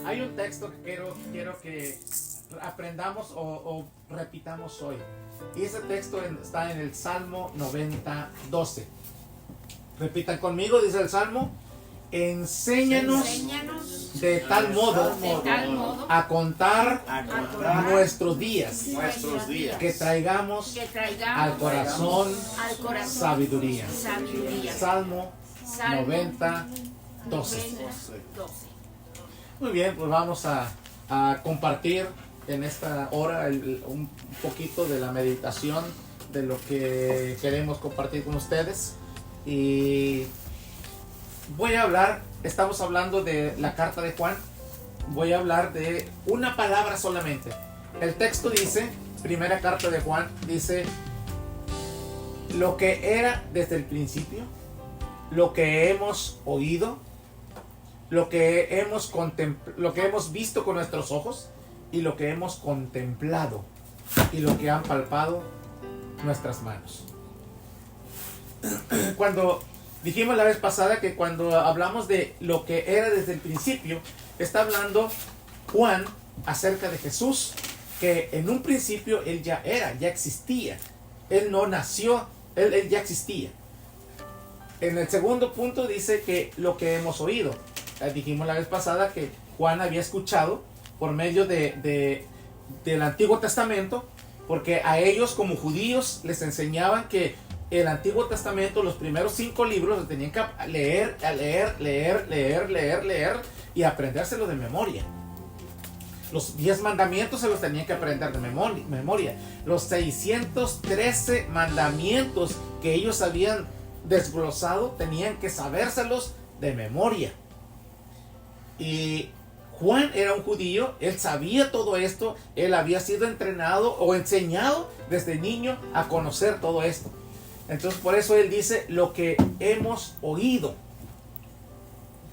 Hay un texto que quiero que aprendamos o repitamos hoy. Y ese texto está en el Salmo 90:12. Repitan conmigo, dice el Salmo: enséñanos de tal modo a contar nuestros días, que traigamos al corazón sabiduría. Salmo 90:12. Muy bien, pues vamos a compartir en esta hora un poquito de la meditación de lo que queremos compartir con ustedes. Y voy a hablar, estamos hablando de la carta de Juan. Voy a hablar de una palabra solamente. El texto dice, primera carta de Juan, dice: lo que era desde el principio, lo que hemos oído, lo que hemos visto con nuestros ojos, y lo que hemos contemplado, y lo que han palpado nuestras manos. Cuando dijimos la vez pasada que cuando hablamos de lo que era desde el principio, está hablando Juan acerca de Jesús, que en un principio él ya existía. Él no nació, él ya existía. En el segundo punto dice que lo que hemos oído. Dijimos la vez pasada que Juan había escuchado por medio del Antiguo Testamento, porque a ellos como judíos les enseñaban que el Antiguo Testamento, los primeros 5 libros, los tenían que leer y aprendérselo de memoria. Los 10 mandamientos se los tenían que aprender de memoria. Los 613 mandamientos que ellos habían desglosado tenían que sabérselos de memoria. Y Juan era un judío, él sabía todo esto, él había sido entrenado o enseñado desde niño a conocer todo esto. Entonces por eso él dice lo que hemos oído.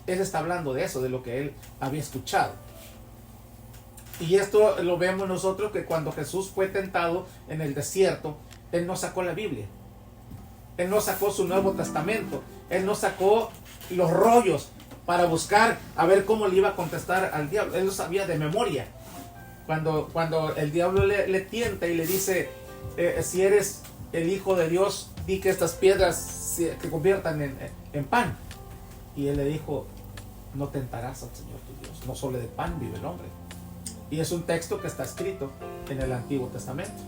Él está hablando de eso, de lo que él había escuchado. Y esto lo vemos nosotros, que cuando Jesús fue tentado en el desierto, él no sacó la Biblia. Él no sacó su Nuevo Testamento. Él no sacó los rollos para buscar a ver cómo le iba a contestar al diablo. Él lo sabía de memoria. Cuando el diablo le tienta y le dice, si eres el Hijo de Dios, di que estas piedras se conviertan en pan. Y él le dijo: no tentarás al Señor tu Dios, no solo de pan vive el hombre. Y es un texto que está escrito en el Antiguo Testamento.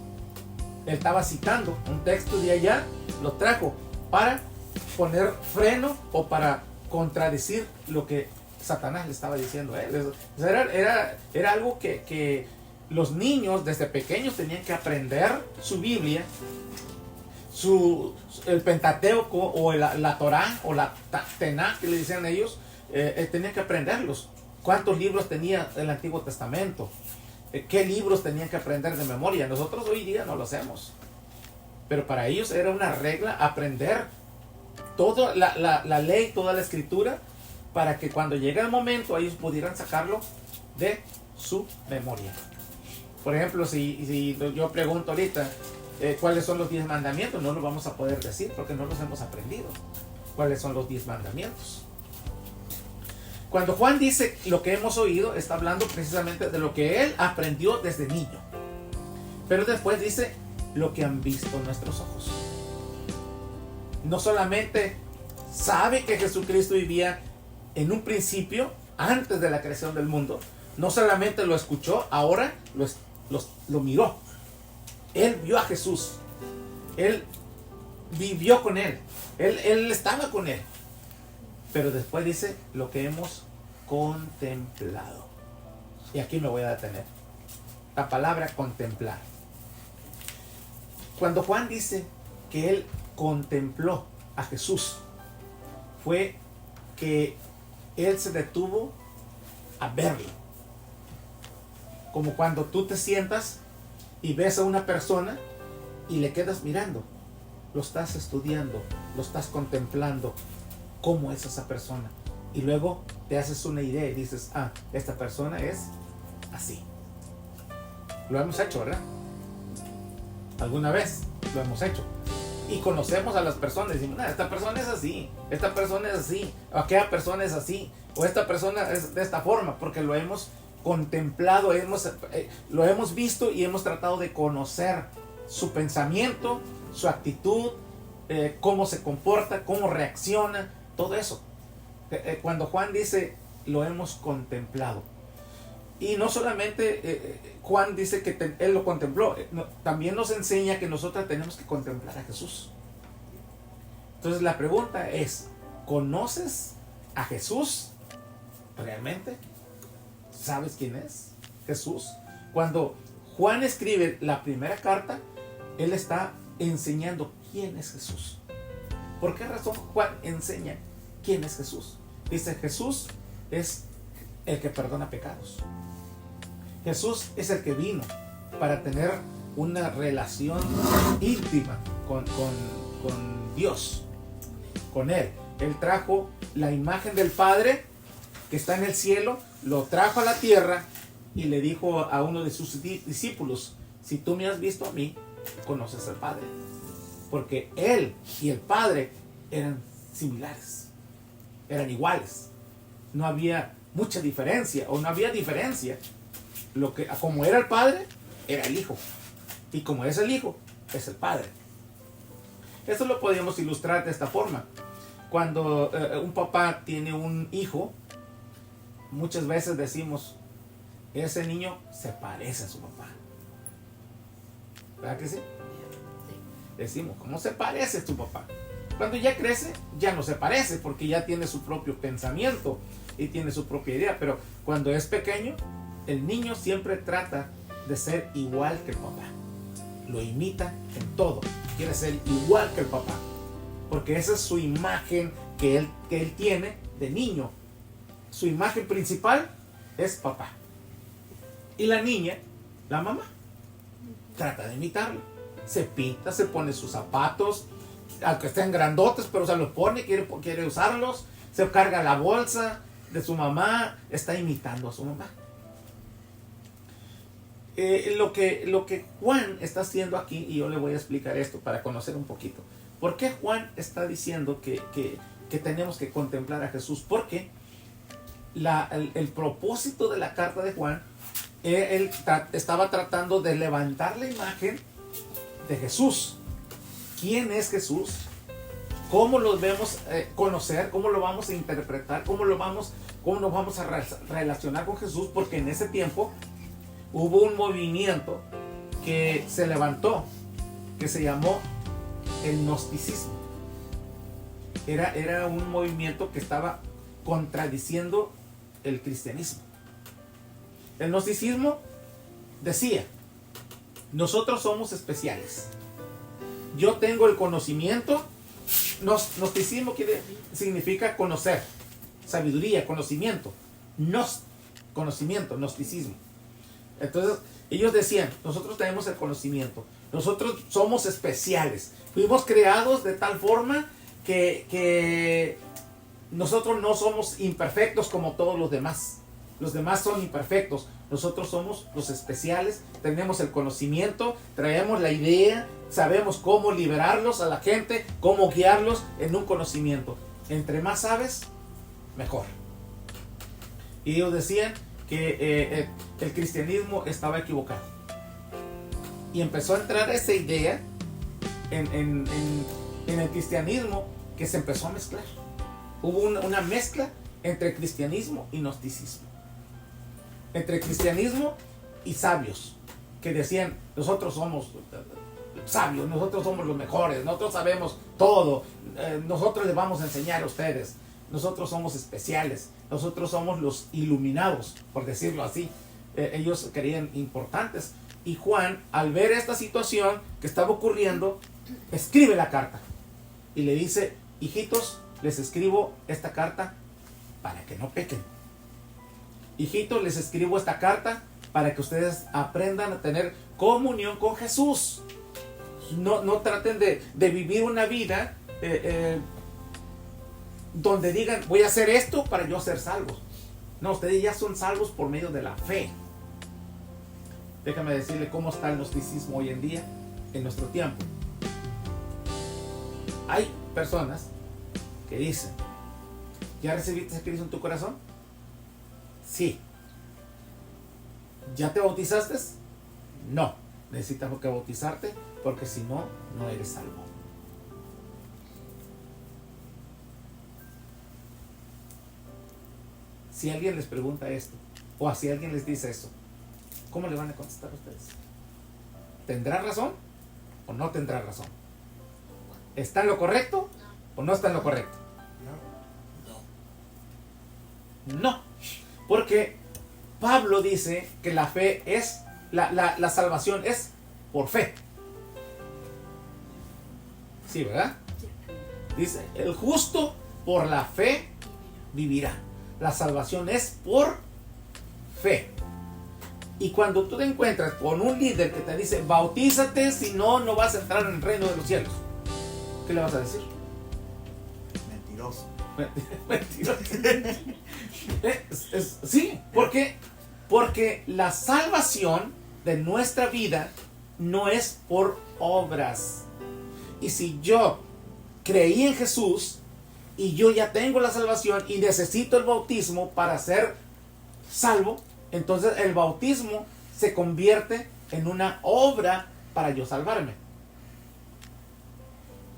Él estaba citando un texto de allá, lo trajo para poner freno o para contradecir lo que Satanás le estaba diciendo a él. Era algo que los niños desde pequeños tenían que aprender su Biblia, el Pentateuco o la Torá o la Tená, que le decían ellos. Tenían que aprenderlos. ¿Cuántos libros tenía el Antiguo Testamento? ¿Qué libros tenían que aprender de memoria? Nosotros hoy día no lo hacemos, pero para ellos era una regla aprender toda la ley, toda la escritura, para que cuando llegue el momento ellos pudieran sacarlo de su memoria. Por ejemplo, si yo pregunto ahorita cuáles son los 10 mandamientos, no los vamos a poder decir porque no los hemos aprendido. ¿Cuáles son los 10 mandamientos? Cuando Juan dice lo que hemos oído, está hablando precisamente de lo que él aprendió desde niño. Pero después dice lo que han visto nuestros ojos. No solamente sabe que Jesucristo vivía en un principio, antes de la creación del mundo. No solamente lo escuchó, ahora lo miró. Él vio a Jesús. Él vivió con él. Él estaba con él. Pero después dice lo que hemos contemplado. Y aquí me voy a detener. La palabra contemplar. Cuando Juan dice que él contempló a Jesús, fue que él se detuvo a verlo. Como cuando tú te sientas y ves a una persona y le quedas mirando. Lo estás estudiando, lo estás contemplando. ¿Cómo es esa persona? Y luego te haces una idea y dices: esta persona es así. Lo hemos hecho, ¿verdad? Alguna vez lo hemos hecho. Y conocemos a las personas, decimos, esta persona es así, esta persona es así, o aquella persona es así, o esta persona es de esta forma, porque lo hemos contemplado, lo hemos visto y hemos tratado de conocer su pensamiento, su actitud, cómo se comporta, cómo reacciona, todo eso. Cuando Juan dice, lo hemos contemplado. Y no solamente Juan dice que él lo contempló, también nos enseña que nosotros tenemos que contemplar a Jesús. Entonces la pregunta es, ¿conoces a Jesús realmente? ¿Sabes quién es Jesús? Cuando Juan escribe la primera carta, él está enseñando quién es Jesús. ¿Por qué razón Juan enseña quién es Jesús? Dice, Jesús es el que perdona pecados. Jesús es el que vino para tener una relación íntima con Dios, con Él. Él trajo la imagen del Padre que está en el cielo, lo trajo a la tierra y le dijo a uno de sus discípulos, si tú me has visto a mí, conoces al Padre. Porque Él y el Padre eran similares, eran iguales. No había mucha diferencia, o no había diferencia. Como era el Padre, era el Hijo. Y como es el Hijo, es el Padre. Esto lo podríamos ilustrar de esta forma. Cuando un papá tiene un hijo, muchas veces decimos, ese niño se parece a su papá. ¿Verdad que sí? Decimos, ¿cómo se parece a tu papá? Cuando ya crece, ya no se parece, porque ya tiene su propio pensamiento y tiene su propia idea. Pero cuando es pequeño, el niño siempre trata de ser igual que el papá. Lo imita en todo. Quiere ser igual que el papá. Porque esa es su imagen que él tiene de niño. Su imagen principal es papá. Y la niña, la mamá, trata de imitarlo. Se pinta, se pone sus zapatos, aunque estén grandotes, pero se los pone, quiere usarlos. Se carga la bolsa de su mamá, está imitando a su mamá. Lo que Juan está haciendo aquí, y yo le voy a explicar esto para conocer un poquito. ¿Por qué Juan está diciendo que tenemos que contemplar a Jesús? Porque el propósito de la carta de Juan, él estaba tratando de levantar la imagen de Jesús. ¿Quién es Jesús? ¿Cómo lo debemos conocer? ¿Cómo lo vamos a interpretar? ¿Cómo nos vamos a relacionar con Jesús? Porque en ese tiempo hubo un movimiento que se levantó, que se llamó el gnosticismo. Era un movimiento que estaba contradiciendo el cristianismo. El gnosticismo decía, nosotros somos especiales. Yo tengo el conocimiento. Gnosticismo significa conocer, sabiduría, conocimiento. Conocimiento, gnosticismo. Entonces, ellos decían, nosotros tenemos el conocimiento, nosotros somos especiales, fuimos creados de tal forma que nosotros no somos imperfectos como todos los demás. Los demás son imperfectos, nosotros somos los especiales, tenemos el conocimiento, traemos la idea, sabemos cómo liberarlos a la gente, cómo guiarlos en un conocimiento. Entre más sabes, mejor. Y ellos decían que el cristianismo estaba equivocado. Y empezó a entrar esa idea en el cristianismo, que se empezó a mezclar. Hubo una mezcla entre cristianismo y gnosticismo. Entre cristianismo y sabios, que decían, nosotros somos sabios, nosotros somos los mejores, nosotros sabemos todo, nosotros les vamos a enseñar a ustedes, nosotros somos especiales, nosotros somos los iluminados, por decirlo así. Ellos creían importantes. Y Juan, al ver esta situación que estaba ocurriendo, escribe la carta y le dice, hijitos, les escribo esta carta para que no pequen. Hijitos, les escribo esta carta para que ustedes aprendan a tener comunión con Jesús. No traten de vivir una vida donde digan, voy a hacer esto para yo ser salvos. No, ustedes ya son salvos por medio de la fe. Déjame decirle cómo está el gnosticismo hoy en día, en nuestro tiempo. personas que dicen, ¿ya recibiste a Cristo en tu corazón? Sí. ¿Ya te bautizaste? No. Necesitas que bautizarte porque si no, no eres salvo. Si alguien les pregunta esto, o si alguien les dice eso, ¿cómo le van a contestar a ustedes? ¿Tendrá razón o no tendrá razón? ¿Está en lo correcto o no está en lo correcto? No, porque Pablo dice que la fe es, la salvación es por fe. Sí, ¿verdad? Dice, el justo por la fe vivirá. La salvación es por fe. Y cuando tú te encuentras con un líder que te dice, bautízate, si no, no vas a entrar en el reino de los cielos, ¿qué le vas a decir? Mentiroso. Mentiroso. Sí, porque la salvación de nuestra vida no es por obras. Y si yo creí en Jesús y yo ya tengo la salvación y necesito el bautismo para ser salvo, entonces el bautismo se convierte en una obra para yo salvarme.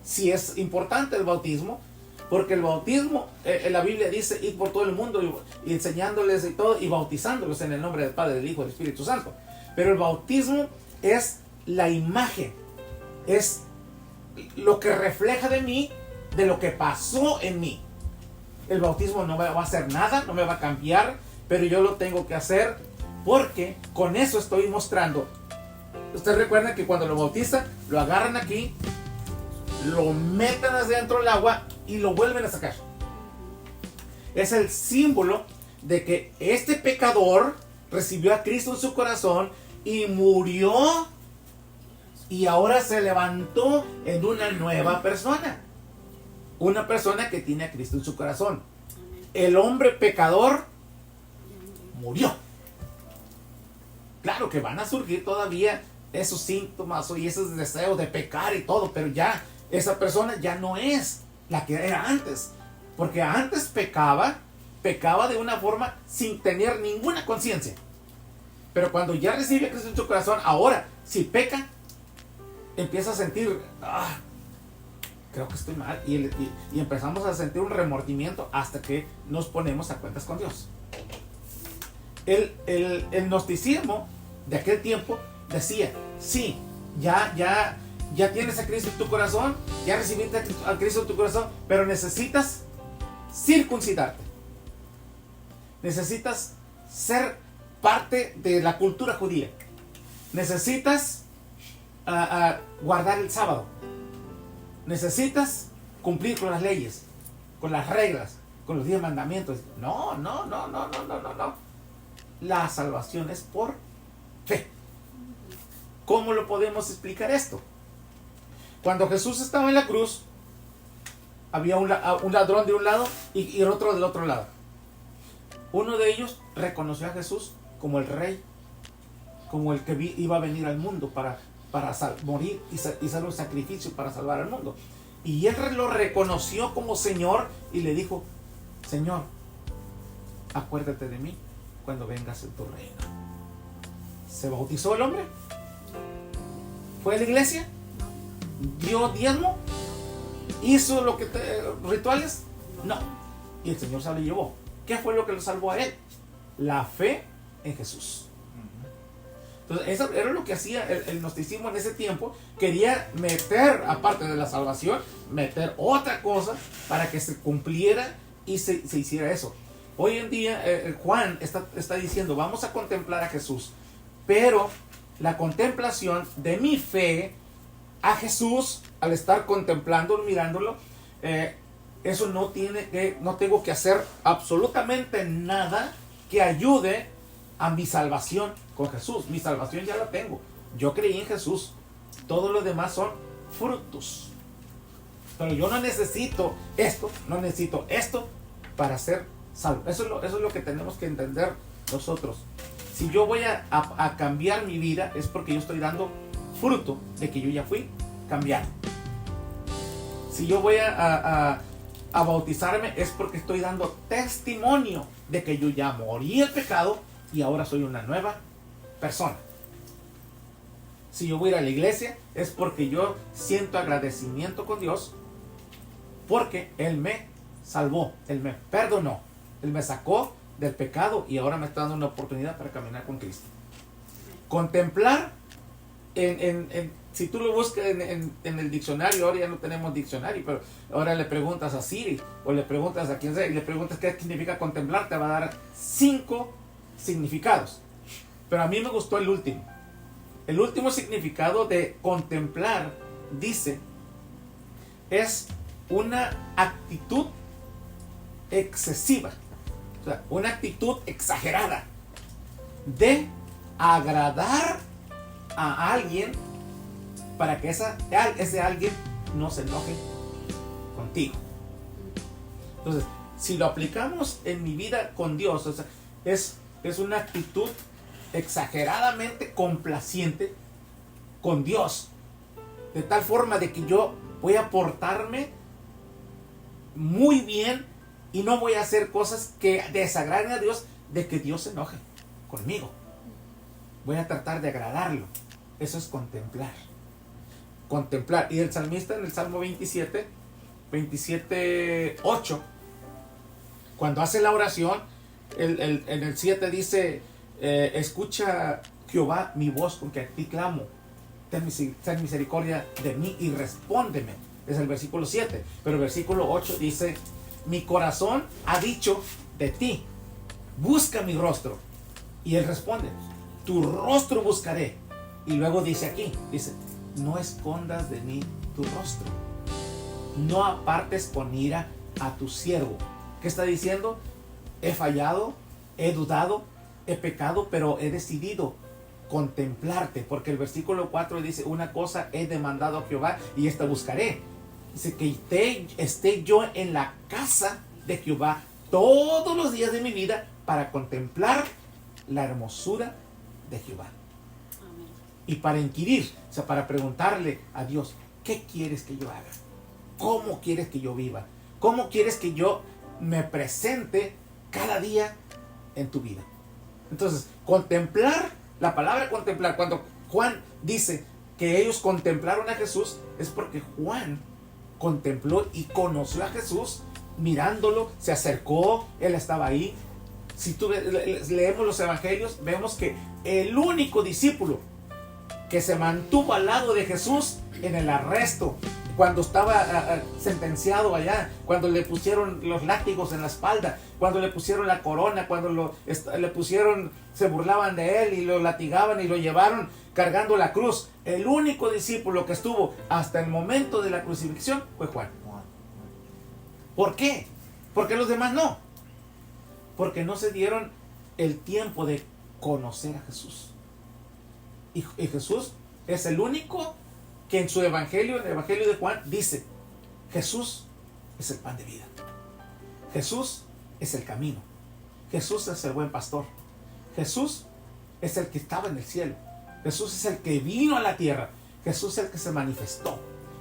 Sí es importante el bautismo, porque el bautismo, la Biblia dice, ir por todo el mundo y enseñándoles y todo, y bautizándolos en el nombre del Padre, del Hijo y del Espíritu Santo. Pero el bautismo es la imagen, es lo que refleja de mí, de lo que pasó en mí. El bautismo no me va a hacer nada, no me va a cambiar, pero yo lo tengo que hacer porque con eso estoy mostrando. Ustedes recuerdan que cuando lo bautizan, lo agarran aquí, lo meten hacia dentro del agua y lo vuelven a sacar. Es el símbolo de que este pecador recibió a Cristo en su corazón y murió, y ahora se levantó en una nueva persona. Una persona que tiene a Cristo en su corazón. El hombre pecador murió. Claro que van a surgir todavía esos síntomas y esos deseos de pecar y todo, pero ya esa persona ya no es la que era antes. Porque antes pecaba de una forma sin tener ninguna conciencia. Pero cuando ya recibe a Cristo en su corazón, ahora, si peca, empieza a sentir, creo que estoy mal, y empezamos a sentir un remordimiento hasta que nos ponemos a cuentas con Dios. El gnosticismo de aquel tiempo decía, sí, ya tienes a Cristo en tu corazón, ya recibiste a Cristo en tu corazón, pero necesitas circuncidarte. Necesitas ser parte de la cultura judía. Necesitas guardar el sábado. Necesitas cumplir con las leyes, con las reglas, con los 10 mandamientos. No. La salvación es por fe. ¿Cómo lo podemos explicar esto? Cuando Jesús estaba en la cruz, había un ladrón de un lado y el otro del otro lado. Uno de ellos reconoció a Jesús como el rey, como el que iba a venir al mundo para morir y ser un sacrificio para salvar al mundo. Y él lo reconoció como Señor y le dijo, Señor, acuérdate de mí cuando vengas en tu reino. ¿Se bautizó el hombre? ¿Fue a la iglesia? ¿Dio diezmo? ¿Hizo rituales? No. Y el Señor se lo llevó. ¿Qué fue lo que lo salvó a él? La fe en Jesús. Entonces, eso era lo que hacía el gnosticismo en ese tiempo. Quería meter, aparte de la salvación, meter otra cosa para que se cumpliera y se hiciera eso. Hoy en día, Juan está diciendo, vamos a contemplar a Jesús. Pero la contemplación de mi fe a Jesús, al estar contemplándolo, mirándolo, eso no tengo que hacer absolutamente nada que ayude a mi salvación con Jesús. Mi salvación ya la tengo. Yo creí en Jesús. Todo lo demás son frutos. Pero yo no necesito esto para ser salvo. Eso es lo que tenemos que entender nosotros. Si yo voy a cambiar mi vida, es porque yo estoy dando fruto de que yo ya fui cambiado. Si yo voy a bautizarme, es porque estoy dando testimonio de que yo ya morí el pecado y ahora soy una nueva persona. Si yo voy a ir a la iglesia, es porque yo siento agradecimiento con Dios, porque Él me salvó, Él me perdonó, Él me sacó del pecado y ahora me está dando una oportunidad para caminar con Cristo. Contemplar, si tú lo buscas en el diccionario, ahora ya no tenemos diccionario, pero ahora le preguntas a Siri o le preguntas a quien sea y le preguntas qué significa contemplar, te va a dar 5 significados. Pero a mí me gustó el último. El último significado de contemplar, dice, es una actitud excesiva, o sea, una actitud exagerada de agradar a alguien para que ese alguien no se enoje contigo. Entonces, si lo aplicamos en mi vida con Dios, o sea, es una actitud exageradamente complaciente con Dios, de tal forma de que yo voy a portarme muy bien y no voy a hacer cosas que desagraden a Dios, de que Dios se enoje conmigo. Voy a tratar de agradarlo. Eso es contemplar. Contemplar. Y el salmista en el Salmo 27:8, cuando hace la oración, en el 7 dice, escucha Jehová mi voz con que a ti clamo, ten misericordia de mí y respóndeme. Es el versículo 7. Pero el versículo 8 dice, mi corazón ha dicho de ti, busca mi rostro. Y él responde, tu rostro buscaré. Y luego dice aquí, dice, no escondas de mí tu rostro, no apartes con ira a tu siervo. ¿Qué está diciendo? He fallado, he dudado, he pecado, pero he decidido contemplarte, porque el versículo 4 dice, una cosa he demandado a Jehová y esta buscaré. Dice que esté yo en la casa de Jehová todos los días de mi vida para contemplar la hermosura de Jehová. Amén. Y para inquirir, o sea, para preguntarle a Dios, ¿qué quieres que yo haga? ¿Cómo quieres que yo viva? ¿Cómo quieres que yo me presente cada día en tu vida? Entonces, contemplar, la palabra contemplar, cuando Juan dice que ellos contemplaron a Jesús, es porque Juan contempló y conoció a Jesús mirándolo, se acercó, él estaba ahí. Si tú leemos los evangelios, vemos que el único discípulo que se mantuvo al lado de Jesús en el arresto, cuando estaba sentenciado allá, cuando le pusieron los látigos en la espalda, cuando le pusieron la corona, cuando le pusieron, se burlaban de él y lo latigaban y lo llevaron cargando la cruz, el único discípulo que estuvo hasta el momento de la crucifixión fue Juan. ¿Por qué? Porque los demás no. Porque no se dieron el tiempo de conocer a Jesús. Y Jesús es el único que en su evangelio, en el evangelio de Juan, dice, Jesús es el pan de vida. Jesús es el camino. Jesús es el buen pastor. Jesús es el que estaba en el cielo. Jesús es el que vino a la tierra. Jesús es el que se manifestó.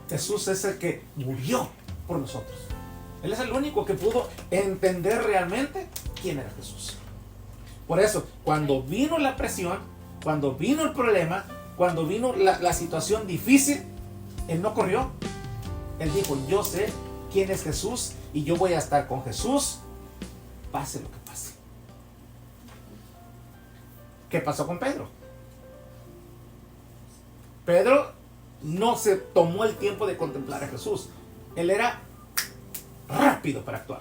Jesús es el que murió por nosotros. Él es el único que pudo entender realmente quién era Jesús. Por eso, cuando vino la presión, cuando vino el problema, cuando vino la situación difícil, él no corrió. Él dijo, yo sé quién es Jesús y yo voy a estar con Jesús, pase lo que pase. ¿Qué pasó con Pedro? Pedro no se tomó el tiempo de contemplar a Jesús. Él era rápido para actuar.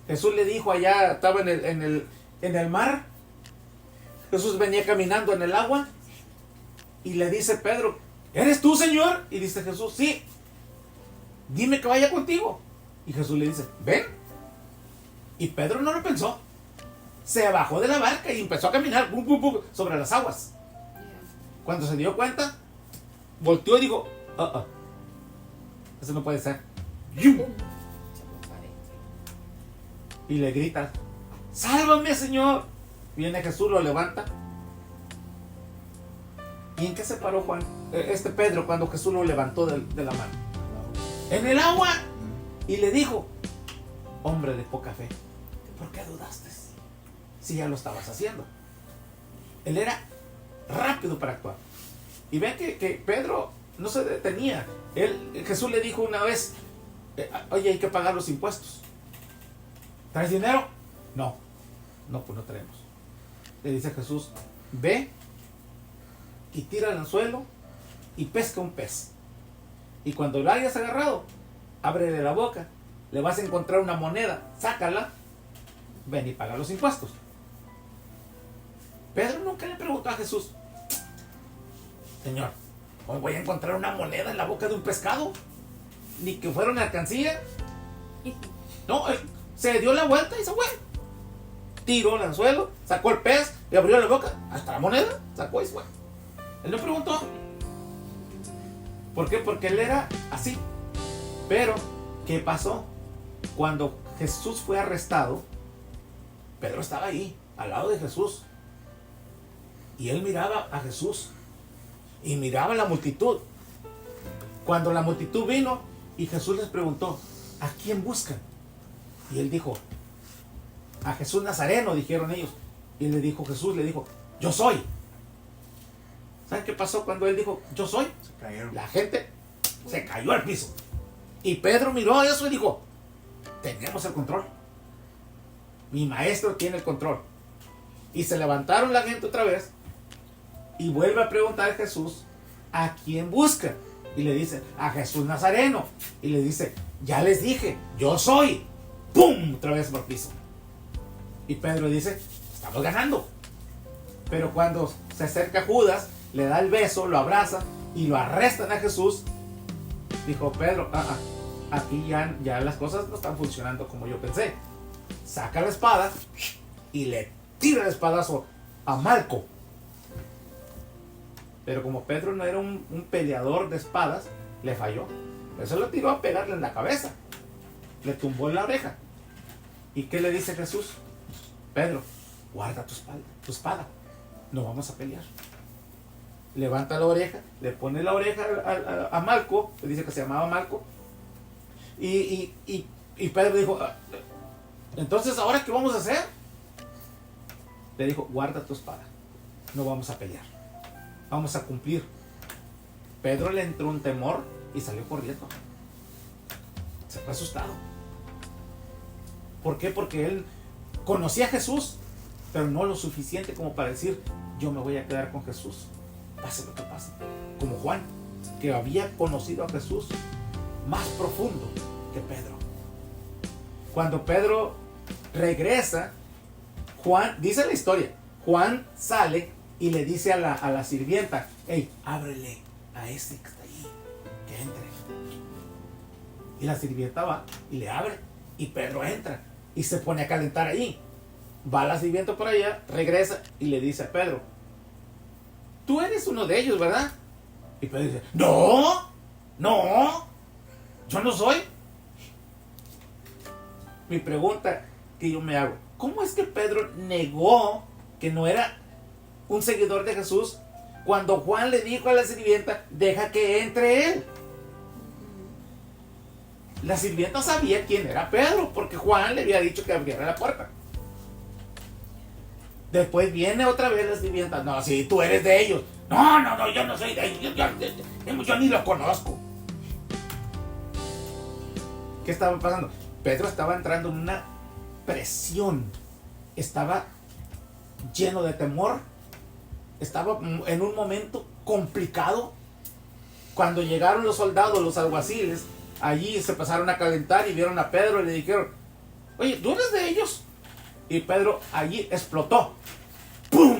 Jesús le dijo allá, estaba en el mar. Jesús venía caminando en el agua y le dice Pedro, ¿eres tú, Señor? Y dice Jesús, sí. Dime que vaya contigo. Y Jesús le dice, ven. Y Pedro no lo pensó. Se bajó de la barca y empezó a caminar sobre las aguas. Cuando se dio cuenta, volteó y dijo, eso no puede ser. Y le grita, sálvame, Señor. Viene Jesús, lo levanta. ¿Y en qué se paró Pedro cuando Jesús lo levantó de la mano? en el agua. Y le dijo, hombre de poca fe, ¿por qué dudaste? Si ya lo estabas haciendo. Él era rápido para actuar. Y ven que Pedro no se detenía. Jesús le dijo una vez, oye, hay que pagar los impuestos. ¿Traes dinero? No, pues no traemos. Le dice Jesús, ve y tira al anzuelo y pesca un pez. Y cuando lo hayas agarrado, ábrele la boca, le vas a encontrar una moneda, sácala, ven y paga los impuestos. Pedro nunca le preguntó a Jesús, Señor, ¿cómo voy a encontrar una moneda en la boca de un pescado? Ni que fuera una alcancía. No, él se dio la vuelta y se fue. Tiró el anzuelo, sacó el pez, le abrió la boca, hasta la moneda, sacó y se fue. Él no preguntó. ¿Por qué? Porque él era así. Pero, ¿qué pasó? Cuando Jesús fue arrestado, Pedro estaba ahí, al lado de Jesús. Y él miraba a Jesús. Y miraba a la multitud. Cuando la multitud vino y Jesús les preguntó, ¿a quién buscan? Y él dijo, a Jesús Nazareno, dijeron ellos. Y Jesús le dijo, yo soy. ¿Saben qué pasó cuando él dijo, yo soy? Se cayeron. La gente se cayó al piso. Y Pedro miró eso y dijo, tenemos el control. Mi maestro tiene el control. Y se levantaron la gente otra vez. Y vuelve a preguntar a Jesús, ¿a quién busca? Y le dice, a Jesús Nazareno. Y le dice, ya les dije, yo soy. ¡Pum! Otra vez por el piso. Y Pedro dice, estamos ganando. Pero cuando se acerca Judas, le da el beso, lo abraza y lo arrestan a Jesús. Dijo Pedro, aquí ya las cosas no están funcionando como yo pensé. Saca la espada y le tira el espadazo a Malco. Pero como Pedro no era un peleador de espadas, le falló. Eso lo tiró a pegarle en la cabeza. Le tumbó en la oreja. ¿Y qué le dice Jesús? Pedro, guarda tu espada. No vamos a pelear. Levanta la oreja, le pone la oreja a Malco, le dice que se llamaba Malco. Y Pedro dijo, entonces, ¿ahora qué vamos a hacer? Le dijo, guarda tu espada. No vamos a pelear. Vamos a cumplir. Pedro le entró un temor y salió corriendo. Se fue asustado. ¿Por qué? Porque él conocía a Jesús, pero no lo suficiente como para decir, yo me voy a quedar con Jesús, pase lo que pase. Como Juan, que había conocido a Jesús más profundo que Pedro. Cuando Pedro regresa, Juan, dice la historia, Juan sale y le dice a la sirvienta, hey, ábrele a ese que está ahí, que entre. Y la sirvienta va y le abre, y Pedro entra y se pone a calentar ahí. Va la sirvienta por allá, regresa y le dice a Pedro, tú eres uno de ellos, ¿verdad? Y Pedro dice, no, yo no soy. Mi pregunta que yo me hago, ¿cómo es que Pedro negó que no era un seguidor de Jesús cuando Juan le dijo a la sirvienta, deja que entre él? La sirvienta sabía quién era Pedro porque Juan le había dicho que abriera la puerta. Después viene otra vez la sirvienta, no, si tú eres de ellos. No, yo no soy de ellos, yo ni lo conozco. ¿Qué estaba pasando? Pedro estaba entrando en una presión, estaba lleno de temor, estaba en un momento complicado. Cuando llegaron los soldados, los alguaciles, allí se pasaron a calentar y vieron a Pedro y le dijeron, oye, ¿tú eres de ellos? Y Pedro allí explotó. ¡Pum!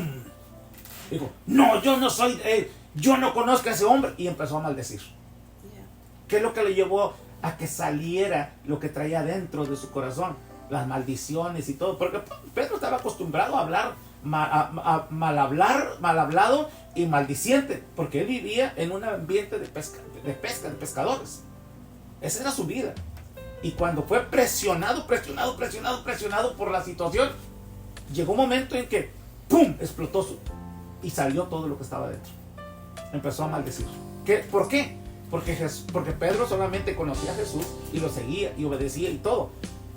Dijo, no, yo no soy de él, yo no conozco a ese hombre. Y empezó a maldecir. ¿Qué es lo que le llevó a que saliera lo que traía dentro de su corazón? Las maldiciones y todo. Porque Pedro estaba acostumbrado a hablar mal hablado y maldiciente, porque él vivía en un ambiente de pesca, de pescadores. Esa era su vida. Y cuando fue presionado por la situación, llegó un momento en que ¡pum! Explotó y salió todo lo que estaba dentro. Empezó a maldecir. ¿Por qué? Porque Pedro solamente conocía a Jesús y lo seguía y obedecía y todo,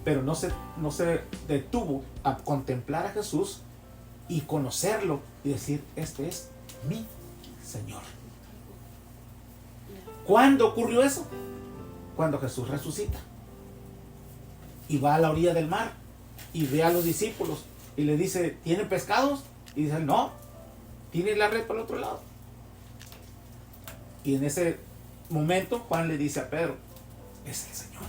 pero no se detuvo a contemplar a Jesús y conocerlo y decir, este es mi Señor. ¿Cuándo ocurrió eso? Cuando Jesús resucita y va a la orilla del mar y ve a los discípulos y le dice, ¿tienen pescados? Y dicen, no, tienen la red por el otro lado. Y en ese momento Juan le dice a Pedro, es el Señor.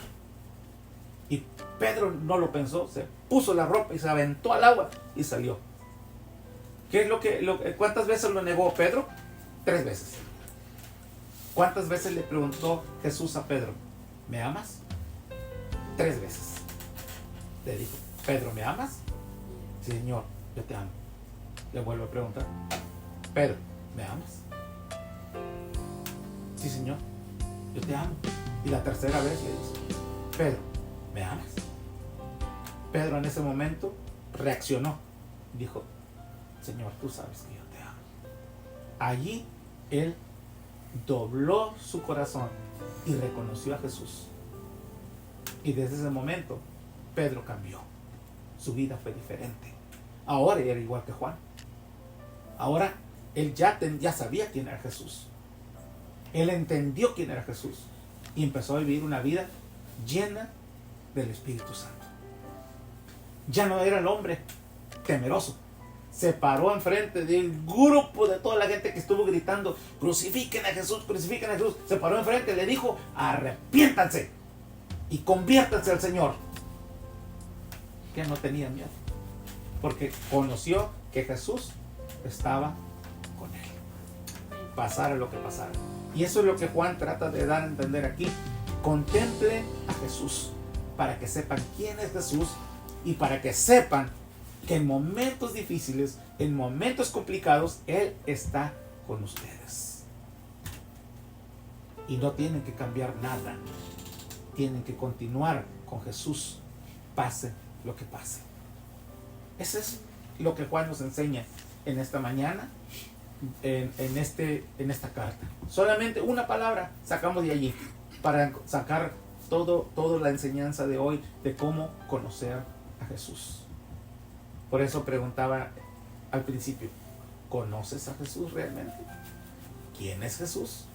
Y Pedro no lo pensó, se puso la ropa y se aventó al agua y salió. ¿Qué es cuántas veces lo negó Pedro? 3 veces. ¿Cuántas veces le preguntó Jesús a Pedro, ¿me amas? 3 veces. Le dijo, Pedro, ¿me amas? Sí, Señor, yo te amo. Le vuelvo a preguntar, Pedro, ¿me amas? Sí, Señor, yo te amo. Y la tercera vez le dice, Pedro, ¿me amas? Pedro en ese momento reaccionó. Dijo, Señor, tú sabes que yo te amo. Allí él dobló su corazón y reconoció a Jesús. Y desde ese momento Pedro cambió. Su vida fue diferente. Ahora era igual que Juan. Ahora él ya sabía quién era Jesús. Él entendió quién era Jesús y empezó a vivir una vida llena del Espíritu Santo. Ya no era el hombre temeroso. Se paró enfrente del grupo de toda la gente que estuvo gritando, crucifiquen a Jesús, crucifiquen a Jesús. Se paró enfrente y le dijo, arrepiéntanse y conviértanse al Señor. Que no tenía miedo, porque conoció que Jesús estaba con él, pasara lo que pasara. Y eso es lo que Juan trata de dar a entender aquí. Contemplen a Jesús para que sepan quién es Jesús y para que sepan que en momentos difíciles, en momentos complicados, Él está con ustedes. Y no tienen que cambiar nada. Tienen que continuar con Jesús, pase lo que pase. Eso es lo que Juan nos enseña en esta mañana, en esta carta. Solamente una palabra sacamos de allí para sacar toda la enseñanza de hoy de cómo conocer a Jesús. Por eso preguntaba al principio, ¿conoces a Jesús realmente? ¿Quién es Jesús?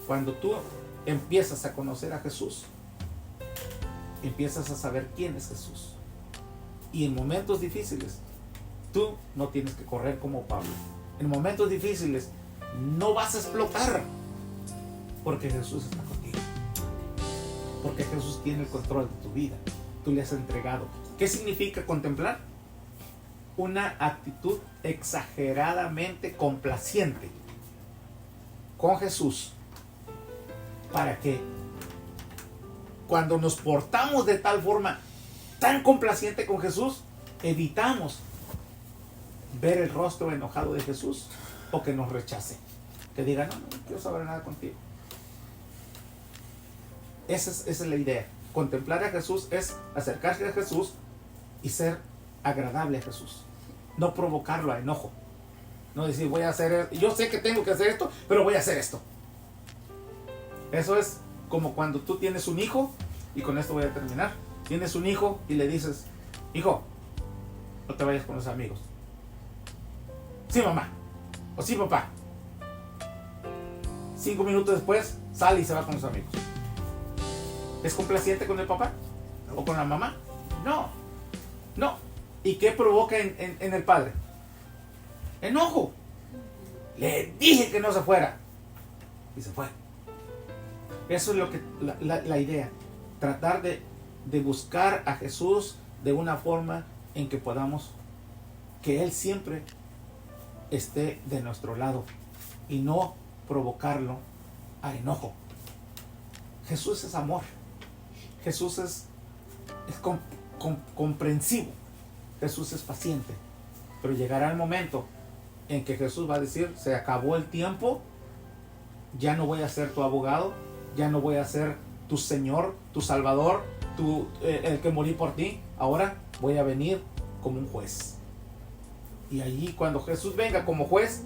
Cuando tú empiezas a conocer a Jesús, empiezas a saber quién es Jesús. Y en momentos difíciles, tú no tienes que correr como Pablo. En momentos difíciles, no vas a explotar, porque Jesús está contigo. Porque Jesús tiene el control de tu vida. Tú le has entregado. ¿Qué significa contemplar? Una actitud exageradamente complaciente con Jesús, para que cuando nos portamos de tal forma tan complaciente con Jesús, evitamos ver el rostro enojado de Jesús o que nos rechace, que diga, no quiero saber nada contigo. Esa es la idea. Contemplar a Jesús es acercarse a Jesús y ser agradable a Jesús, no provocarlo a enojo, no decir voy a hacer, yo sé que tengo que hacer esto, pero voy a hacer esto. Eso es como cuando tú tienes un hijo, y con esto voy a terminar. Tienes un hijo y le dices, hijo, no te vayas con los amigos. Sí, mamá, o sí, papá. 5 minutos después sale y se va con los amigos. ¿Es complaciente con el papá? ¿O con la mamá? No. ¿Y qué provoca en el padre? Enojo. Le dije que no se fuera y se fue. Eso es lo que la idea. Tratar de buscar a Jesús de una forma en que podamos, que Él siempre esté de nuestro lado y no provocarlo a enojo. Jesús es amor. Jesús es comprensivo. Jesús es paciente. Pero llegará el momento en que Jesús va a decir, se acabó el tiempo, ya no voy a ser tu abogado, ya no voy a ser tu Señor, tu Salvador, el que morí por ti. Ahora voy a venir como un juez. Y allí cuando Jesús venga como juez,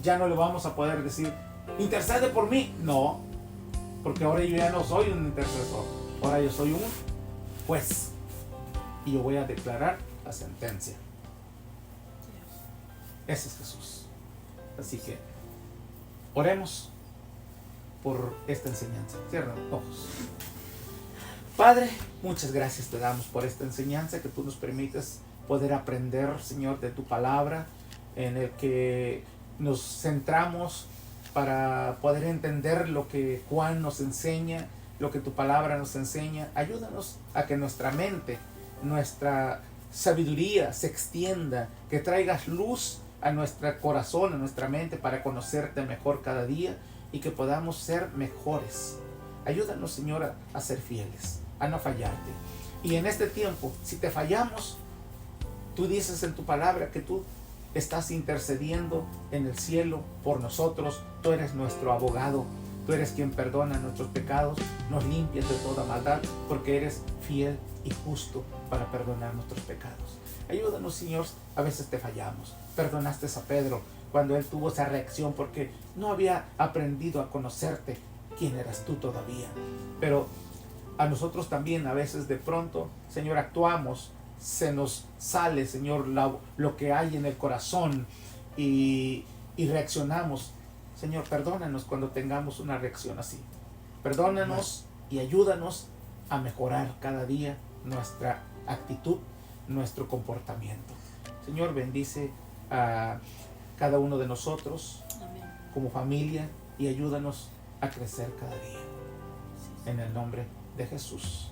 ya no le vamos a poder decir, intercede por mí. No, Porque ahora yo ya no soy un intercesor, ahora yo soy un juez. Y yo voy a declarar la sentencia. Ese es Jesús. Así que oremos por esta enseñanza. Cierra los ojos. Padre, muchas gracias te damos por esta enseñanza que tú nos permites poder aprender, Señor, de tu palabra, en el que nos centramos para poder entender lo que Juan nos enseña, lo que tu palabra nos enseña. Ayúdanos a que nuestra mente, nuestra sabiduría se extienda, que traigas luz a nuestro corazón, a nuestra mente, para conocerte mejor cada día y que podamos ser mejores. Ayúdanos, Señor, a ser fieles, a no fallarte. Y en este tiempo, si te fallamos, tú dices en tu palabra que tú estás intercediendo en el cielo por nosotros. Tú eres nuestro abogado. Tú eres quien perdona nuestros pecados, nos limpias de toda maldad, porque eres fiel y justo para perdonar nuestros pecados. Ayúdanos, Señor, a veces te fallamos. Perdonaste a Pedro cuando él tuvo esa reacción porque no había aprendido a conocerte, quién eras tú todavía. Pero a nosotros también a veces de pronto, Señor, actuamos, se nos sale, Señor, lo que hay en el corazón y reaccionamos. Señor, perdónanos cuando tengamos una reacción así. Perdónanos y ayúdanos a mejorar cada día nuestra actitud, nuestro comportamiento. Señor, bendice a cada uno de nosotros como familia y ayúdanos a crecer cada día. En el nombre de Jesús.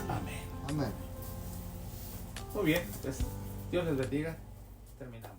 Amén. Amén. Muy bien, pues Dios les bendiga. Terminamos.